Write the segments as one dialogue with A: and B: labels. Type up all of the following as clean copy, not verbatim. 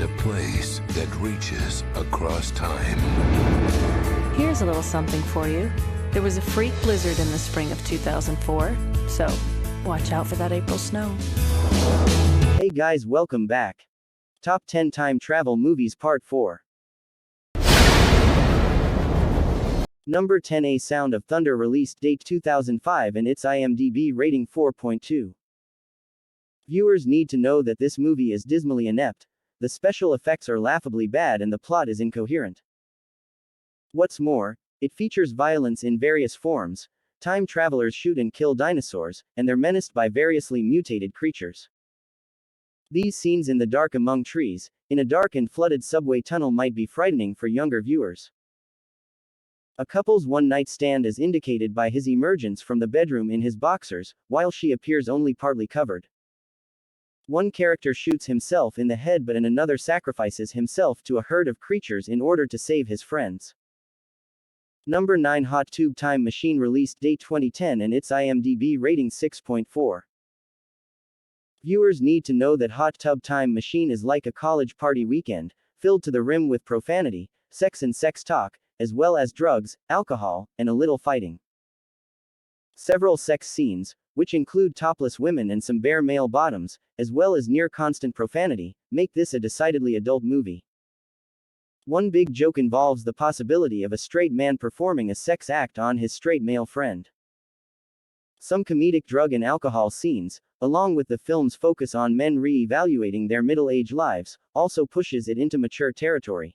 A: find a place that reaches across time.
B: Here's a little something for you. There was a freak blizzard in the spring of 2004, so watch out for that April snow.
C: Hey guys, welcome back. Top 10 Time Travel Movies Part 4. Number 10, A Sound of Thunder, released date 2005 and its IMDb rating 4.2. Viewers need to know that this movie is dismally inept, the special effects are laughably bad and the plot is incoherent. What's more, it features violence in various forms, time travelers shoot and kill dinosaurs, and they're menaced by variously mutated creatures. These scenes in the dark among trees, in a dark and flooded subway tunnel might be frightening for younger viewers. A couple's one-night stand is indicated by his emergence from the bedroom in his boxers, while she appears only partly covered. One character shoots himself in the head but another sacrifices himself to a herd of creatures in order to save his friends. Number 9, Hot Tube Time Machine, released date 2010 and its IMDb rating 6.4. Viewers need to know that Hot Tub Time Machine is like a college party weekend, filled to the rim with profanity, sex and sex talk, as well as drugs, alcohol, and a little fighting. Several sex scenes, which include topless women and some bare male bottoms, as well as near constant profanity, make this a decidedly adult movie. One big joke involves the possibility of a straight man performing a sex act on his straight male friend. Some comedic drug and alcohol scenes, along with the film's focus on men re-evaluating their middle-age lives, also pushes it into mature territory.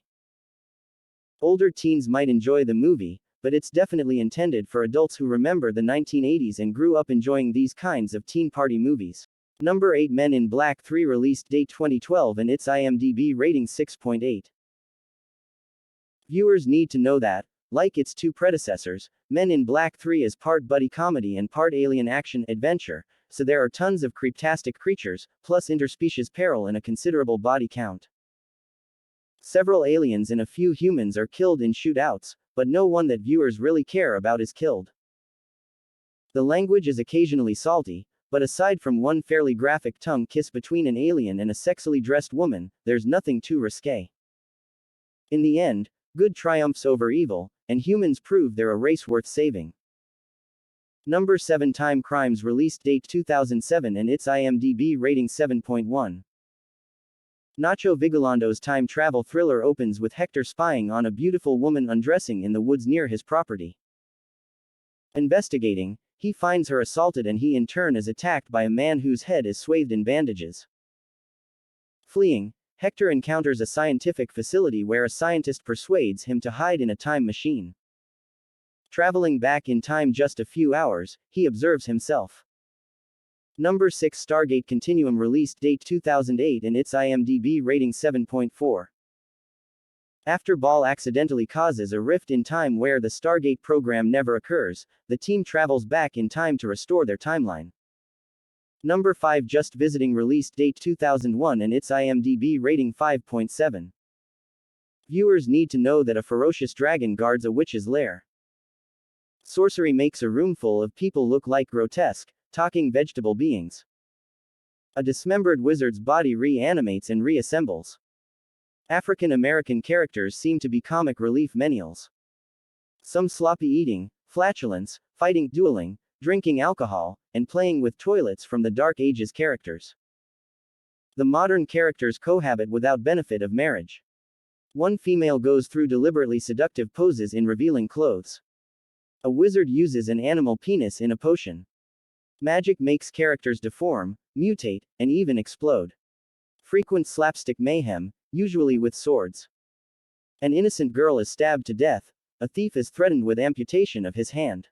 C: Older teens might enjoy the movie, but it's definitely intended for adults who remember the 1980s and grew up enjoying these kinds of teen party movies. Number 8, Men in Black 3, released date 2012 and its IMDb rating 6.8. Viewers need to know that, like its two predecessors, Men in Black 3 is part buddy comedy and part alien action adventure, so there are tons of creeptastic creatures, plus interspecies peril and a considerable body count. Several aliens and a few humans are killed in shootouts, but no one that viewers really care about is killed. The language is occasionally salty, but aside from one fairly graphic tongue kiss between an alien and a sexily dressed woman, there's nothing too risque. In the end, good triumphs over evil, and humans prove they're a race worth saving. Number 7, Time Crimes, released date 2007 and its IMDb rating 7.1. Nacho Vigalando's time travel thriller opens with Hector spying on a beautiful woman undressing in the woods near his property. Investigating, he finds her assaulted and he in turn is attacked by a man whose head is swathed in bandages. Fleeing, Hector encounters a scientific facility where a scientist persuades him to hide in a time machine. Traveling back in time just a few hours, he observes himself. Number 6, Stargate Continuum, released date 2008 and its IMDb rating 7.4. After Ball accidentally causes a rift in time where the Stargate program never occurs, the team travels back in time to restore their timeline. Number 5, Just Visiting, released date 2001 and its IMDb rating 5.7. Viewers need to know that a ferocious dragon guards a witch's lair. Sorcery makes a roomful of people look like grotesque, talking vegetable beings. A dismembered wizard's body reanimates and reassembles. African American characters seem to be comic relief menials. Some sloppy eating, flatulence, fighting, dueling, drinking alcohol, and playing with toilets from the Dark Ages characters. The modern characters cohabit without benefit of marriage. One female goes through deliberately seductive poses in revealing clothes. A wizard uses an animal penis in a potion. Magic makes characters deform, mutate, and even explode. Frequent slapstick mayhem, usually with swords. An innocent girl is stabbed to death, a thief is threatened with amputation of his hand.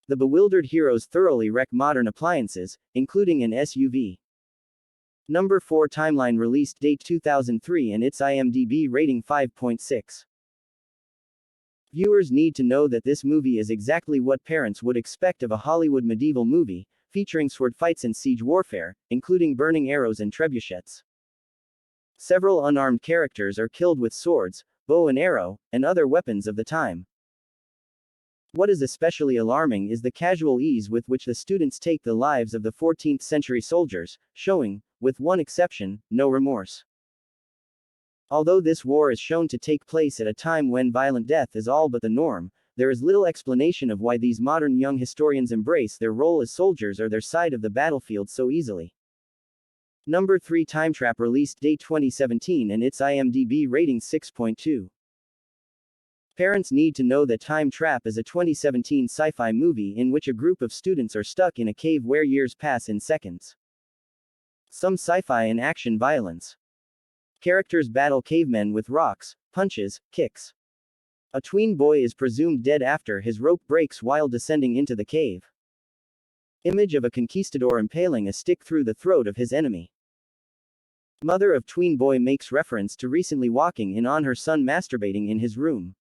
C: The bewildered heroes thoroughly wreck modern appliances, including an SUV. Number 4, Timeline, released date 2003 and its IMDb rating 5.6. Viewers need to know that this movie is exactly what parents would expect of a Hollywood medieval movie, featuring sword fights and siege warfare, including burning arrows and trebuchets. Several unarmed characters are killed with swords, bow and arrow, and other weapons of the time. What is especially alarming is the casual ease with which the students take the lives of the 14th century soldiers, showing, with one exception, no remorse. Although this war is shown to take place at a time when violent death is all but the norm, there is little explanation of why these modern young historians embrace their role as soldiers or their side of the battlefield so easily. Number 3 Time Trap released date 2017 and its IMDb rating 6.2. Parents need to know that Time Trap is a 2017 sci-fi movie in which a group of students are stuck in a cave where years pass in seconds. Some sci-fi and action violence. Characters battle cavemen with rocks, punches, kicks. A tween boy is presumed dead after his rope breaks while descending into the cave. Image of a conquistador impaling a stick through the throat of his enemy. Mother of tween boy makes reference to recently walking in on her son masturbating in his room.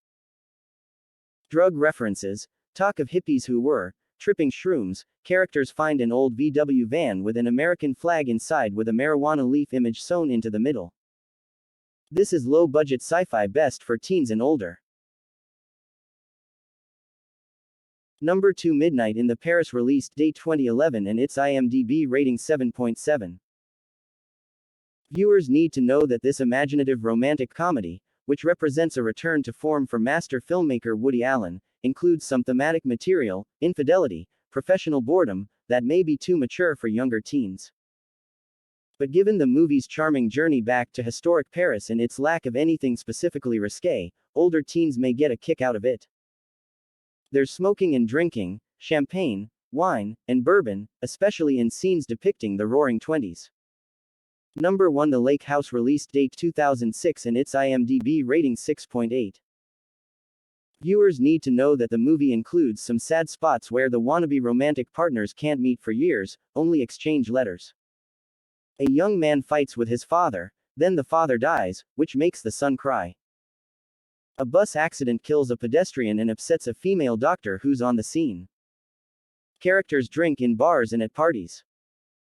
C: Drug references, talk of hippies who were tripping shrooms, characters find an old VW van with an American flag inside with a marijuana leaf image sewn into the middle. This is low-budget sci-fi best for teens and older. Number 2 Midnight in the Paris released date 2011 and its IMDb rating 7.7. Viewers need to know that this imaginative romantic comedy, which represents a return to form for master filmmaker Woody Allen, includes some thematic material, infidelity, professional boredom, that may be too mature for younger teens. But given the movie's charming journey back to historic Paris and its lack of anything specifically risque, older teens may get a kick out of it. There's smoking and drinking, champagne, wine, and bourbon, especially in scenes depicting the Roaring Twenties. Number 1 The Lake House released date 2006 and its IMDb rating 6.8. Viewers need to know that the movie includes some sad spots where the wannabe romantic partners can't meet for years, only exchange letters. A young man fights with his father, then the father dies, which makes the son cry. A bus accident kills a pedestrian and upsets a female doctor who's on the scene. Characters drink in bars and at parties.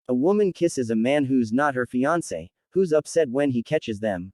C: A woman kisses a man who's not her fiancé, who's upset when he catches them.